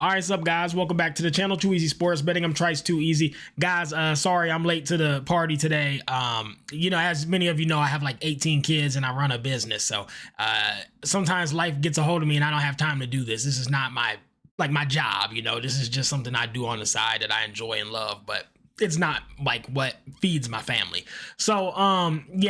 All right, what's up, guys? Welcome back to the channel. Too Easy Sports Betting. I'm Trice Too Easy. Guys, sorry I'm late to the party today. As many of you know, I have like 18 kids and I run a business. So sometimes life gets a hold of me and I don't have time to do this. This is not my job, This is just something I do on the side that I enjoy and love, but it's not like what feeds my family. So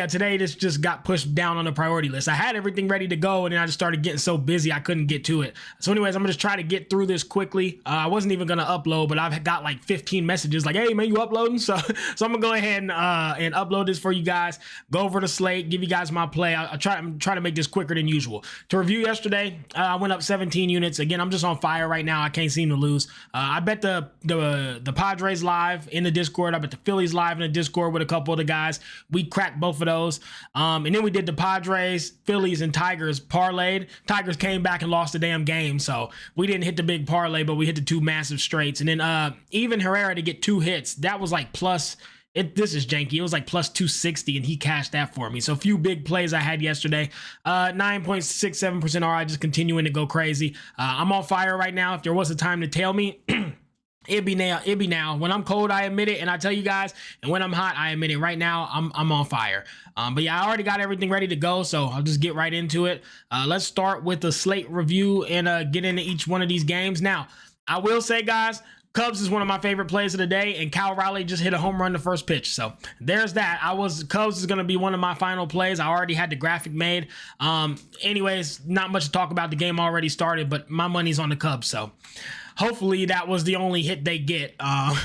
today this just got pushed down on the priority list. I had everything ready to go and then I just started getting so busy I couldn't get to it. So anyways, I'm gonna just try to get through this quickly. I wasn't even gonna upload, but I've got like 15 messages like, hey man, you uploading? So I'm gonna go ahead and upload this for you guys. Go over to Slate, give you guys my play. I'm trying to make this quicker than usual. To review yesterday, I went up 17 units. Again, I'm just on fire right now. I can't seem to lose. I bet the Padres live in the Discord. I bet the Phillies live in the Discord with a couple of the guys. We cracked both of those. And then we did the Padres, Phillies, and Tigers parlayed. Tigers came back and lost the damn game. So we didn't hit the big parlay, but we hit the two massive straights. And then even Herrera to get 2 hits, that was like plus, this is janky. It was like plus 260 and he cashed that for me. So a few big plays I had yesterday. 9.67% RI, just continuing to go crazy. I'm on fire right now. If there was a time to tell me, It'd be now. When I'm cold, I admit it, and I tell you guys. And when I'm hot, I admit it. Right now, I'm on fire. But yeah, I already got everything ready to go, so I'll just get right into it. Let's start with the slate review and get into each one of these games. Now, I will say, guys, Cubs is one of my favorite plays of the day, and Cal Raleigh just hit a home run the first pitch. So there's that. Cubs is going to be one of my final plays. I already had the graphic made. Anyways, not much to talk about. The game already started, but my money's on the Cubs, so hopefully that was the only hit they get.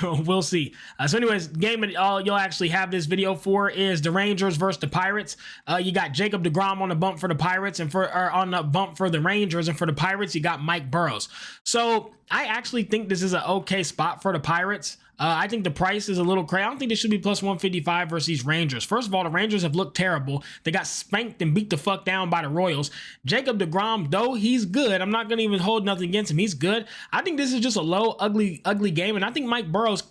We'll see. So anyways, game you'll actually have this video for is the Rangers versus the Pirates. You got Jacob deGrom on the bump for the Pirates and on the bump for the Rangers, and for the Pirates you got Mike Burrows. So I actually think this is an okay spot for the Pirates. I think the price is a little crazy. I don't think they should be plus 155 versus these Rangers. First of all, the Rangers have looked terrible. They got spanked and beat the fuck down by the Royals. Jacob deGrom, though he's good, I'm not going to even hold nothing against him. He's good. I think this is just a low, ugly game, and I think Mike Burrows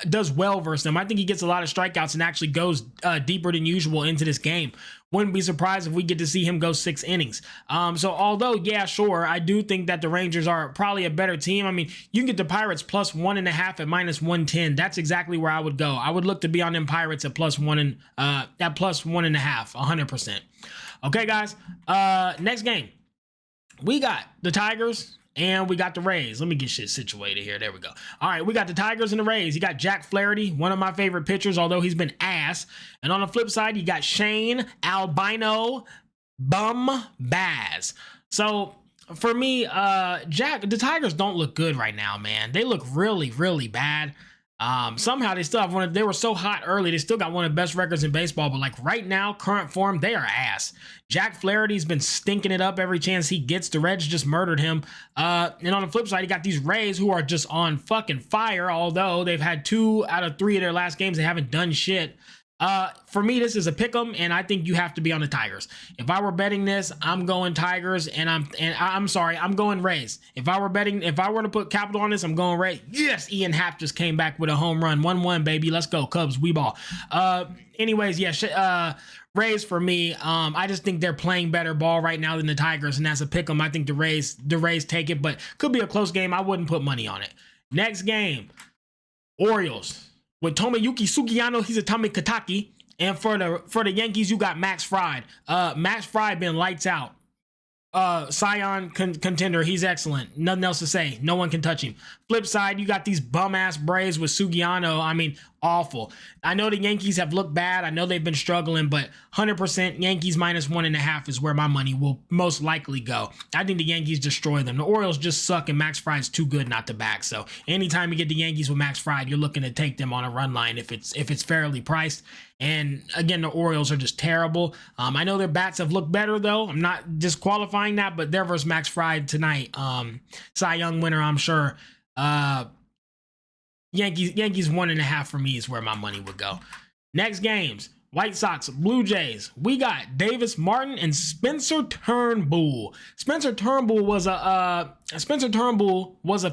does well versus them. I think he gets a lot of strikeouts and actually goes deeper than usual into this game. Wouldn't be surprised if we get to see him go 6 innings. So although, yeah, sure, I do think that the Rangers are probably a better team. I mean, you can get the Pirates plus 1.5 at minus 110. That's exactly where I would go. I would look to be on them Pirates at plus 1.5, 100%. Okay, guys. Next game, we got the Tigers and we got the Rays. Let me get shit situated here. There we go. All right, we got the Tigers and the Rays. You got Jack Flaherty, one of my favorite pitchers, although he's been ass. And on the flip side, you got Shane Albino Bum Baz. So for me, the Tigers don't look good right now, man. They look really, really bad. Somehow they still have they were so hot early, they still got one of the best records in baseball, but like right now, current form, they are ass. Jack Flaherty's been stinking it up every chance he gets. The Reds just murdered him. And on the flip side, you got these Rays who are just on fucking fire, although they've had 2 out of 3 of their last games. They haven't done shit. For me, this is a pick 'em, and I think you have to be on the Tigers. If I were betting this, I'm going Tigers, and I'm sorry, I'm going Rays. If I were to put capital on this, I'm going Rays. Yes, Ian Happ just came back with a home run, 1-1, baby. Let's go, Cubs, we ball. Anyways, yeah, Rays for me. I just think they're playing better ball right now than the Tigers, and that's a pick 'em. I think the Rays take it, but could be a close game. I wouldn't put money on it. Next game, Orioles with Tomoyuki Sugiyano, he's a Tommy Kataki. And for the Yankees, you got Max Fried. Max Fried been lights out. Cy Young contender, he's excellent. Nothing else to say. No one can touch him. Flip side, you got these bum-ass Braves with Sugiyano. I mean, awful. I know the Yankees have looked bad. I know they've been struggling, but 100% Yankees minus 1.5 is where my money will most likely go. I think the Yankees destroy them. The Orioles just suck, and Max Fried's too good not to back. So anytime you get the Yankees with Max Fried, you're looking to take them on a run line if it's fairly priced. And again, the Orioles are just terrible. I know their bats have looked better, though. I'm not disqualifying that, but they're versus Max Fried tonight. Cy Young winner, I'm sure. Yankees 1.5 for me is where my money would go. Next games, White Sox, Blue Jays. We got Davis Martin and Spencer Turnbull. Spencer Turnbull was a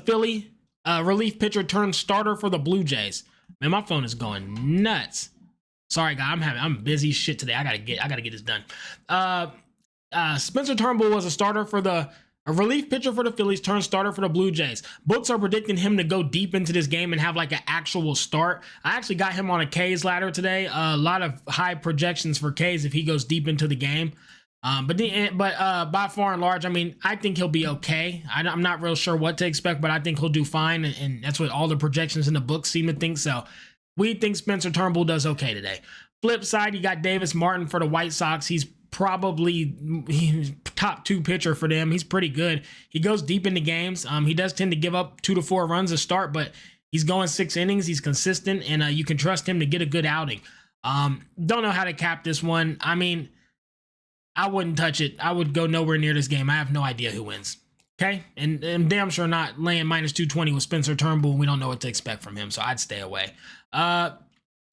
Philly relief pitcher turned starter for the Blue Jays. Man, my phone is going nuts. Sorry, guys, I'm busy shit today. I gotta get this done. Spencer Turnbull was a starter for the A relief pitcher for the Phillies turned starter for the Blue Jays. Books are predicting him to go deep into this game and have like an actual start. I actually got him on a K's ladder today. A lot of high projections for K's if he goes deep into the game. But by far and large, I mean, I think he'll be okay. I'm not real sure what to expect, but I think he'll do fine. And that's what all the projections in the book seem to think. So we think Spencer Turnbull does okay today. Flip side, you got Davis Martin for the White Sox. He's top 2 pitcher for them. He's pretty good. He goes deep into games. He does tend to give up 2 to 4 runs a start, but he's going 6 innings. He's consistent, and you can trust him to get a good outing. Don't know how to cap this one. I mean, I wouldn't touch it. I would go nowhere near this game. I have no idea who wins. Okay? And I'm damn sure not laying minus 220 with Spencer Turnbull. We don't know what to expect from him, so I'd stay away.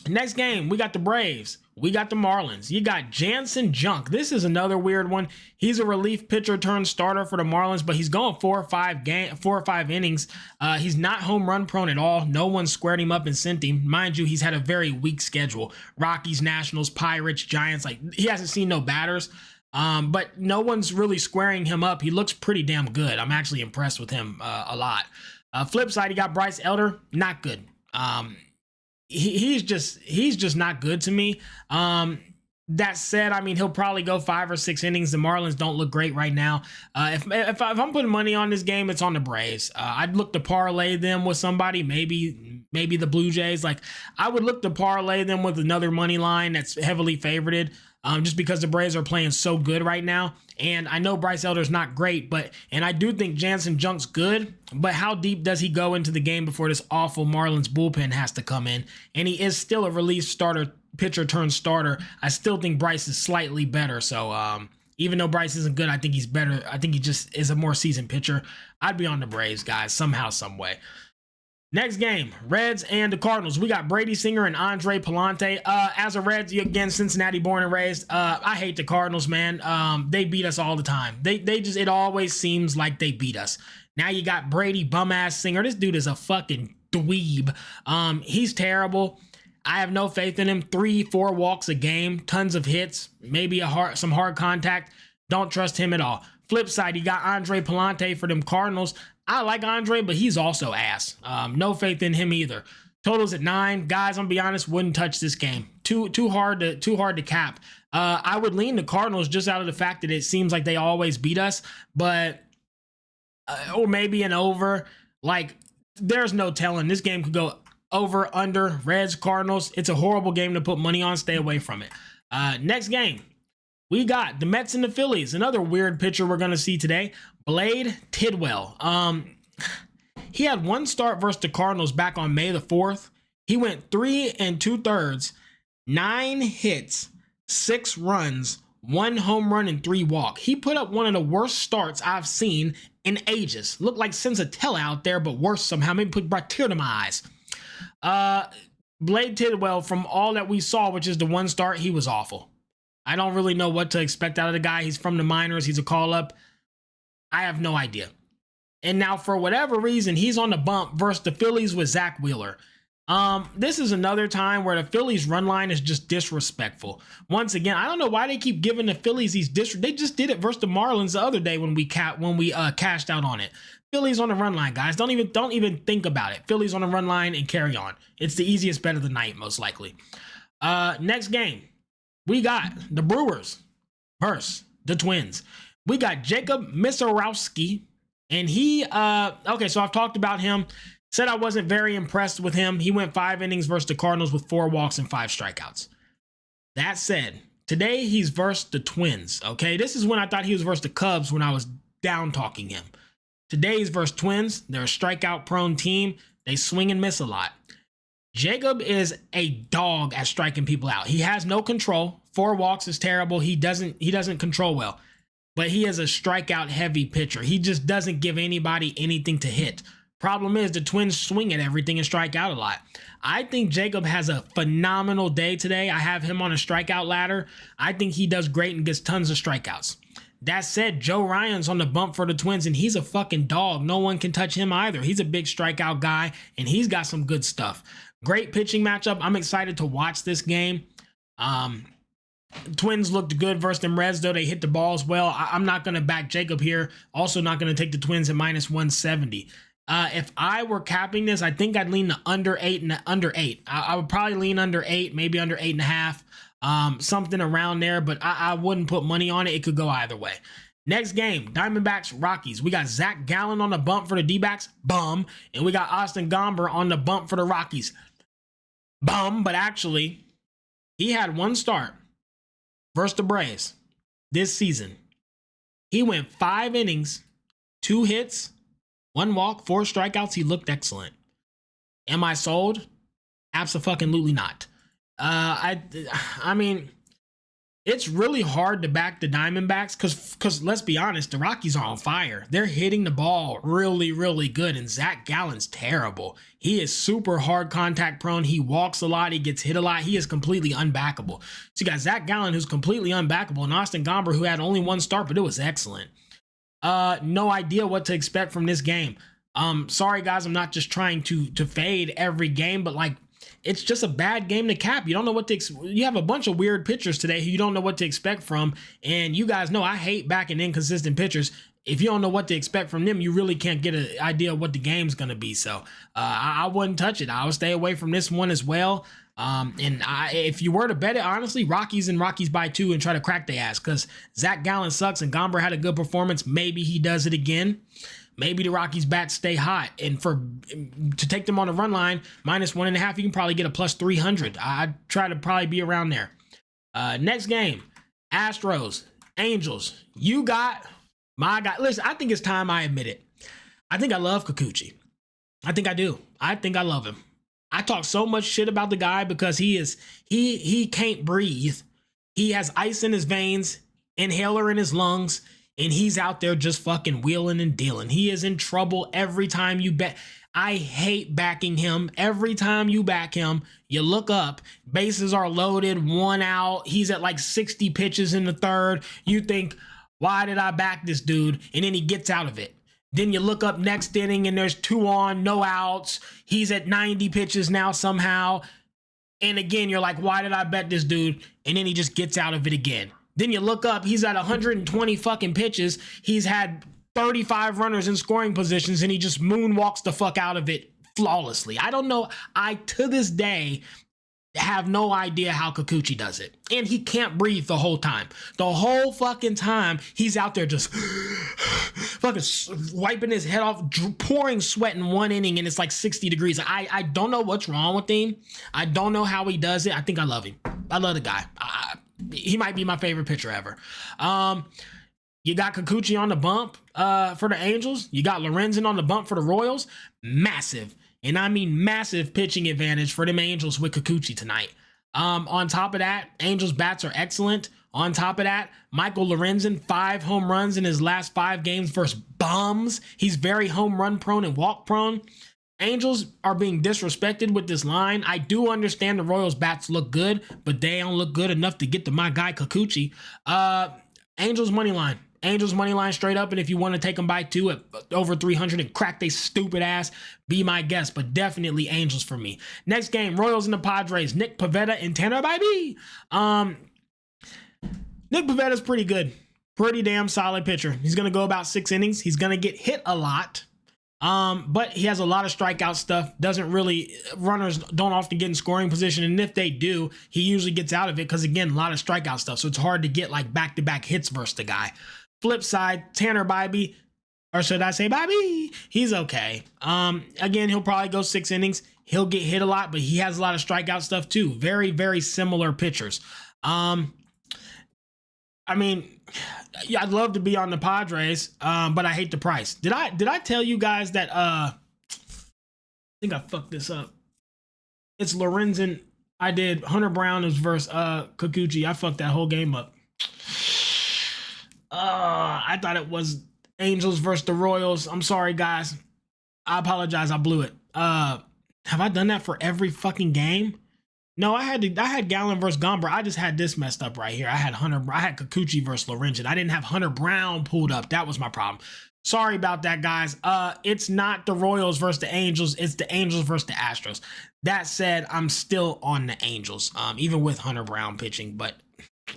Next game, we got the Braves. We got the Marlins. You got Jansen Junk. This is another weird one. He's a relief pitcher turned starter for the Marlins, but he's going 4 or 5 innings. He's not home run prone at all. No one squared him up and sent him. Mind you, he's had a very weak schedule. Rockies, Nationals, Pirates, Giants. Like, he hasn't seen no batters. But no one's really squaring him up. He looks pretty damn good. I'm actually impressed with him a lot. Flip side, you got Bryce Elder. Not good. He's just not good to me. That said, I mean, he'll probably go 5 or 6 innings. The Marlins don't look great right now. If I'm putting money on this game, it's on the Braves. I'd look to parlay them with somebody, maybe the Blue Jays. Like, I would look to parlay them with another money line that's heavily favorited, just because the Braves are playing so good right now. And I know Bryce Elder's not great, and I do think Jansen Junk's good, but how deep does he go into the game before this awful Marlins bullpen has to come in? And he is still a relief pitcher turned starter. I still think Bryce is slightly better. So even though Bryce isn't good, I think he's better. I think he just is a more seasoned pitcher. I'd be on the Braves, guys, somehow, some way. Next game, Reds and the Cardinals. We got Brady Singer and Andre Palante. As a Reds, again, Cincinnati born and raised. I hate the Cardinals, man. They beat us all the time. It always seems like they beat us. Now you got Brady bum-ass Singer. This dude is a fucking dweeb. He's terrible. I have no faith in him. 3-4 walks a game, tons of hits, maybe some hard contact. Don't trust him at all. Flip side, you got Andre Palante for them Cardinals. I like Andre, but he's also ass. No faith in him either. Totals at 9. Guys, I'm gonna be honest, wouldn't touch this game. Too hard to cap. I would lean the Cardinals just out of the fact that it seems like they always beat us, but or maybe an over. Like, there's no telling. This game could go over, under, Reds, Cardinals. It's a horrible game to put money on. Stay away from it. Next game, we got the Mets and the Phillies. Another weird pitcher we're going to see today, Blade Tidwell. He had 1 start versus the Cardinals back on May the 4th. He went 3 2/3, 9 hits, 6 runs, 1 home run, and 3 walk. He put up one of the worst starts I've seen in ages. Looked like Sensatella out there, but worse somehow. Maybe brought tear to my eyes. Blade Tidwell, from all that we saw, which is the 1 start, he was awful. I don't really know what to expect out of the guy. He's from the minors. He's a call-up. I have no idea. And now, for whatever reason, he's on the bump versus the Phillies with Zach Wheeler. This is another time where the Phillies run line is just disrespectful. Once again, I don't know why they keep giving the Phillies these They just did it versus the Marlins the other day when we cashed out on it. Phillies on the run line, guys. Don't even think about it. Phillies on the run line and carry on. It's the easiest bet of the night, most likely. Next game, we got the Brewers versus the Twins. We got Jacob Misarowski, and he okay, so I've talked about him. Said I wasn't very impressed with him. He went 5 innings versus the Cardinals with 4 walks and 5 strikeouts. That said, today he's versus the Twins, okay? This is when I thought he was versus the Cubs when I was down talking him. Today he's versus Twins. They're a strikeout-prone team. They swing and miss a lot. Jacob is a dog at striking people out. He has no control. 4 walks is terrible. He doesn't control well. But he is a strikeout-heavy pitcher. He just doesn't give anybody anything to hit. Problem is, the Twins swing at everything and strike out a lot. I think Jacob has a phenomenal day today. I have him on a strikeout ladder. I think he does great and gets tons of strikeouts. That said, Joe Ryan's on the bump for the Twins, and he's a fucking dog. No one can touch him either. He's a big strikeout guy, and he's got some good stuff. Great pitching matchup. I'm excited to watch this game. Twins looked good versus them Reds, though. They hit the balls well. I'm not going to back Jacob here. Also not going to take the Twins at -170. If I were capping this, I think I'd lean the under 8 and the under 8. I would probably lean under 8, maybe under 8.5, something around there, but I wouldn't put money on it. It could go either way. Next game, Diamondbacks, Rockies. We got Zach Gallen on the bump for the D-backs, bum, and we got Austin Gomber on the bump for the Rockies, bum, but actually, he had one start versus the Braves this season. He went 5 innings, 2 hits, 1 walk, 4 strikeouts. He looked excellent. Am I sold? Absolutely not. I mean, it's really hard to back the Diamondbacks because let's be honest, the Rockies are on fire. They're hitting the ball really, really good, and Zach Gallen's terrible. He is super hard contact prone. He walks a lot. He gets hit a lot. He is completely unbackable. So you got Zach Gallen, who's completely unbackable, and Austin Gomber, who had only 1 start, but it was excellent. No idea what to expect from this game. Sorry guys, I'm not just trying to fade every game, but like, it's just a bad game to cap. You don't know what to you have a bunch of weird pitchers today who you don't know what to expect from, and you guys know I hate backing inconsistent pitchers. If you don't know what to expect from them, you really can't get an idea of what the game's going to be. So I wouldn't touch it. I would stay away from this one as well. If you were to bet it, honestly, Rockies and Rockies by 2 and try to crack their ass, because Zach Gallen sucks and Gomber had a good performance. Maybe he does it again. Maybe the Rockies bats stay hot, and to take them on the run line, -1.5, you can probably get a +300. I'd try to probably be around there. Next game, Astros, Angels. You got my guy. Listen, I think it's time I admit it. I think I love Kikuchi. I think I do. I think I love him. I talk so much shit about the guy because he can't breathe. He has ice in his veins, inhaler in his lungs, and he's out there just fucking wheeling and dealing. He is in trouble every time you bet. I hate backing him. Every time you back him, you look up, bases are loaded, 1 out. He's at like 60 pitches in the 3rd. You think, why did I back this dude? And then he gets out of it. Then you look up next inning and there's 2 on, no outs. He's at 90 pitches now somehow. And again, you're like, why did I bet this dude? And then he just gets out of it again. Then you look up, he's at 120 fucking pitches. He's had 35 runners in scoring positions, and he just moonwalks the fuck out of it flawlessly. I don't know. To this day, have no idea how Kikuchi does it. And he can't breathe the whole time. The whole fucking time, he's out there just fucking wiping his head off, pouring sweat in 1 inning, and it's like 60 degrees. I don't know what's wrong with him. I don't know how he does it. I think I love him. I love the guy. He might be my favorite pitcher ever. You got Kikuchi on the bump for the Angels. You got Lorenzen on the bump for the Royals. Massive, and I mean massive pitching advantage for them Angels with Kikuchi tonight. On top of that, Angels bats are excellent. On top of that, Michael Lorenzen, 5 home runs in his last 5 games versus bums. He's very home run prone and walk prone. Angels are being disrespected with this line. I do understand the Royals bats look good, but they don't look good enough to get to my guy Kikuchi. Angels money line. Angels money line straight up, and if you want to take them by 2 at over 300 and crack they stupid ass, be my guest, but definitely Angels for me. Next game, Royals and the Padres. Nick Pivetta and Tanner Bybee. Nick Pavetta's pretty good. Pretty damn solid pitcher. He's going to go about 6 innings. He's going to get hit a lot. But he has a lot of strikeout stuff. Runners don't often get in scoring position. And if they do, he usually gets out of it because, again, a lot of strikeout stuff. So it's hard to get like back-to-back hits versus the guy. Flip side, Tanner Bybee, or should I say Bybee? He's okay. Again, he'll probably go 6 innings. He'll get hit a lot, but he has a lot of strikeout stuff too. Very, very similar pitchers. I mean, yeah, I'd love to be on the Padres, but I hate the price. Did I tell you guys that I think I fucked this up. It's Lorenzen. I did Hunter Brown versus Kikuchi. I fucked that whole game up. I thought it was Angels versus the Royals. I'm sorry, guys. I apologize. I blew it. Have I done that for every fucking game? No, I had Gallen versus Gomber. I just had this messed up right here. I had Kikuchi versus Lorenzen. I didn't have Hunter Brown pulled up. That was my problem. Sorry about that, guys. It's not the Royals versus the Angels. It's the Angels versus the Astros. That said, I'm still on the Angels, even with Hunter Brown pitching. But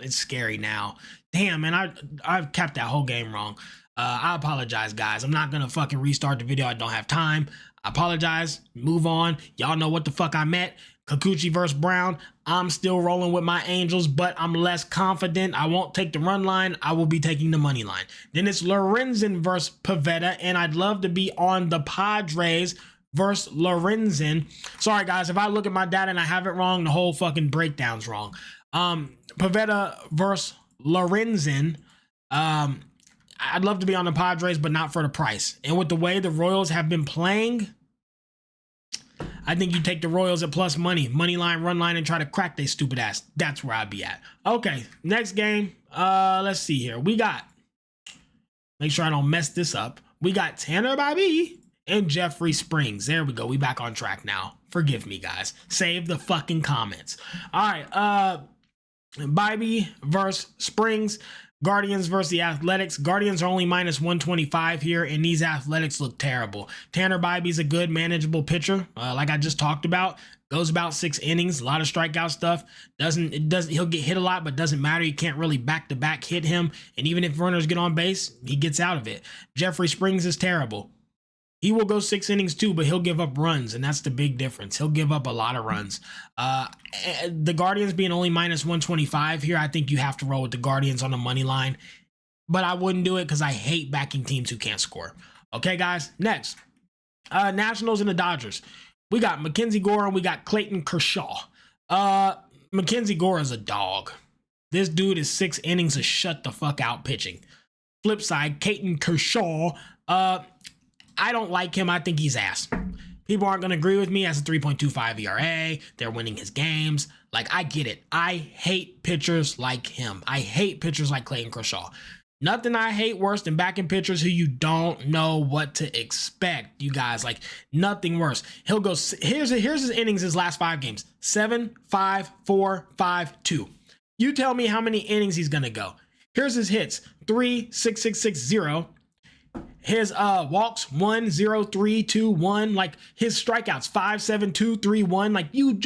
It's scary now. Damn, man, I've capped that whole game wrong. I apologize, guys. I'm not gonna fucking restart the video. I don't have time. I apologize. Move on. Y'all know what the fuck I meant. Kikuchi versus Brown. I'm still rolling with my Angels, but I'm less confident. I won't take the run line. I will be taking the money line. Then it's Lorenzen versus Pivetta, and I'd love to be on the Padres versus Lorenzen. Sorry, guys, if I look at my data and I have it wrong, the whole fucking breakdown's wrong. Pivetta versus Lorenzen. I'd love to be on the Padres, but not for the price. And with the way the Royals have been playing, I think you take the Royals at plus money line, run line, and try to crack they stupid ass. That's where I'd be at. Okay, next game. Let's see here. We got, make sure I don't mess this up. We got Tanner Bybee and Jeffrey Springs. There we go. We back on track now. Forgive me, guys. Save the fucking comments. All right. Bybee versus Springs. Guardians versus the Athletics. Guardians are only minus 125 here, and these Athletics look terrible. Tanner Bybee's a good, manageable pitcher, like I just talked about. Goes about 6 innings, a lot of strikeout stuff. He'll get hit a lot, but doesn't matter. You can't really back-to-back hit him, and even if runners get on base, he gets out of it. Jeffrey Springs is terrible. He will go 6 innings too, but he'll give up runs, and that's the big difference. He'll give up a lot of runs. The Guardians being only minus 125 here, I think you have to roll with the Guardians on the money line, but I wouldn't do it because I hate backing teams who can't score. Okay, guys, next. Nationals and the Dodgers. We got Mackenzie Gore and we got Clayton Kershaw. Mackenzie Gore is a dog. This dude is 6 innings of shut the fuck out pitching. Flip side, Clayton Kershaw. I don't like him. I think he's ass. People aren't going to agree with me as a 3.25 ERA. They're winning his games. Like, I get it. I hate pitchers like him. I hate pitchers like Clayton Kershaw. Nothing I hate worse than backing pitchers who you don't know what to expect, you guys. Like, nothing worse. He'll go, here's his innings his last 5 games. 7, 5, 4, 5, 2. You tell me how many innings he's going to go. Here's his hits. 3, 6, 6, 6, 0. His walks 1, 0, 3, 2, 1. Like, his strikeouts 5, 7, 2, 3, 1. Like, you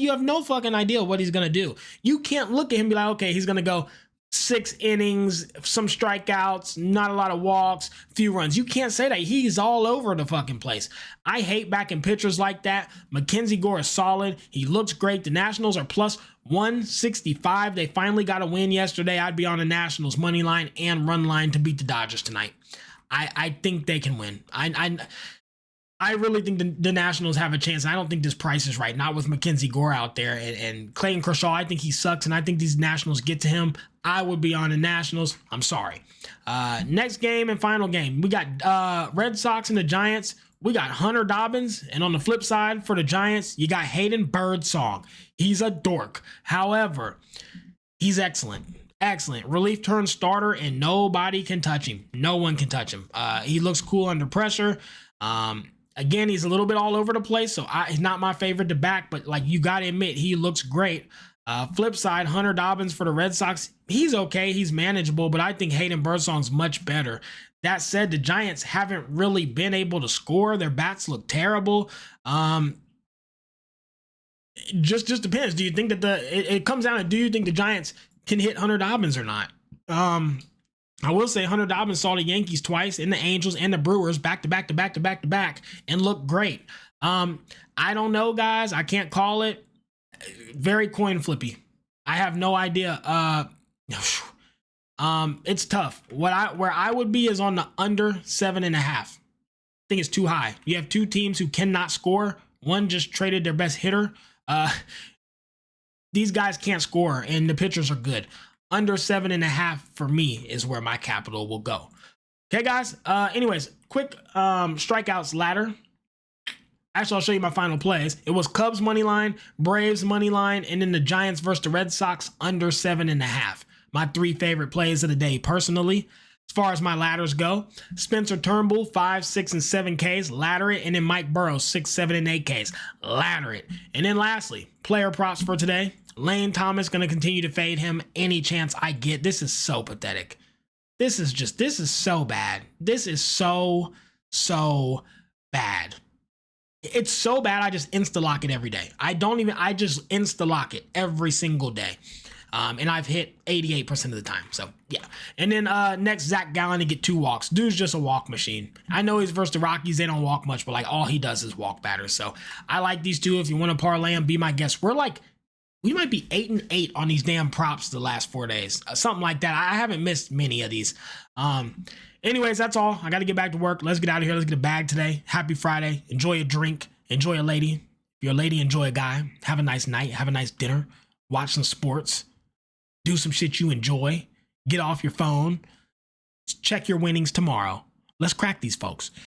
have no fucking idea what he's gonna do. You can't look at him and be like, okay, he's gonna go 6 innings, some strikeouts, not a lot of walks, few runs. You can't say that. He's all over the fucking place. I hate backing pitchers like that. Mackenzie Gore is solid. He looks great. The Nationals are plus 165. They finally got a win yesterday. I'd be on the Nationals money line and run line to beat the Dodgers tonight. I think they can win. I really think the Nationals have a chance. I don't think this price is right. Not with Mackenzie Gore out there and Clayton Kershaw. I think he sucks, and I think these Nationals get to him. I would be on the Nationals. I'm sorry. Next game and final game. We got Red Sox and the Giants. We got Hunter Dobbins, and on the flip side for the Giants, you got Hayden Birdsong. He's a dork. However, he's excellent. Excellent. Relief turn starter, and nobody can touch him. No one can touch him. He looks cool under pressure. Again, he's a little bit all over the place, so he's not my favorite to back, but like, you got to admit, he looks great. Flip side, Hunter Dobbins for the Red Sox. He's okay. He's manageable, but I think Hayden Birdsong's much better. That said, the Giants haven't really been able to score. Their bats look terrible. Just depends. Do you think that it comes down to, do you think the Giants can hit Hunter Dobbins or not? I will say Hunter Dobbins saw the Yankees twice and the Angels and the Brewers back to back and looked great. I don't know, guys. I can't call it. Very coin flippy. I have no idea. It's tough. Where I would be is on the under 7.5. I think it's too high. You have 2 teams who cannot score. One just traded their best hitter. These guys can't score, and the pitchers are good. Under 7.5 for me is where my capital will go. Okay, guys. Anyways, quick strikeouts ladder. Actually, I'll show you my final plays. It was Cubs money line, Braves money line, and then the Giants versus the Red Sox under 7.5. My 3 favorite plays of the day, personally. As far as my ladders go, Spencer Turnbull, 5, 6, and 7 Ks, ladder it. And then Mike Burrows, 6, 7, and 8 Ks, ladder it. And then lastly, player props for today. Lane Thomas, going to continue to fade him any chance I get. This is so pathetic. This is so bad. This is so bad. It's so bad, I just insta-lock it every day. I just insta-lock it every single day. And I've hit 88% of the time. So yeah. And then next, Zach Gallen to get 2 walks. Dude's just a walk machine. I know he's versus the Rockies. They don't walk much, but like all he does is walk batters. So I like these two. If you want to parlay them, be my guest. We might be 8-8 on these damn props the last 4 days. Something like that. I haven't missed many of these. Anyways, that's all. I got to get back to work. Let's get out of here. Let's get a bag today. Happy Friday. Enjoy a drink. Enjoy a lady. If you're a lady, enjoy a guy. Have a nice night. Have a nice dinner. Watch some sports. Do some shit you enjoy. Get off your phone. Check your winnings tomorrow. Let's crack these folks.